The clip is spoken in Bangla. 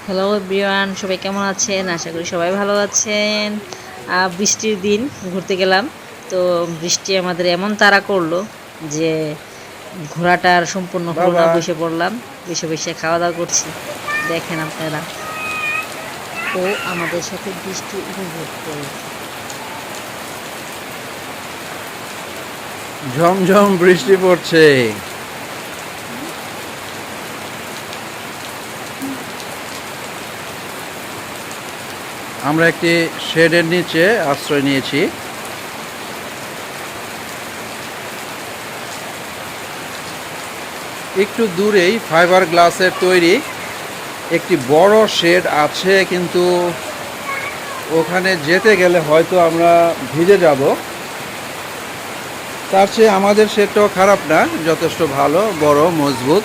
হ্যালো এভরিওয়ান, সবাই কেমন আছেন? আশা করি সবাই ভালো আছেন। বৃষ্টির দিন ঘুরতে গেলাম। তো বৃষ্টি আমাদের এমন তাড়া করলো যে ঘোরাটা আর সম্পূর্ণ হলো না। বাবা বসে পড়লাম, বসে বসে খাওয়া দাওয়া করছি। দেখেন আপনারা, ও আমাদের সাথে বৃষ্টি উপভোগ করে। ঝমঝম বৃষ্টি পড়ছে। আমরা একটি শেডের নিচে আশ্রয় নিয়েছি। একটু দূরেই ফাইবার গ্লাসের তৈরি একটি বড় শেড আছে, কিন্তু ওখানে যেতে গেলে হয়তো আমরা ভিজে যাব। তার চেয়ে আমাদের শেডটাও খারাপ না, যথেষ্ট ভালো, বড়, মজবুত।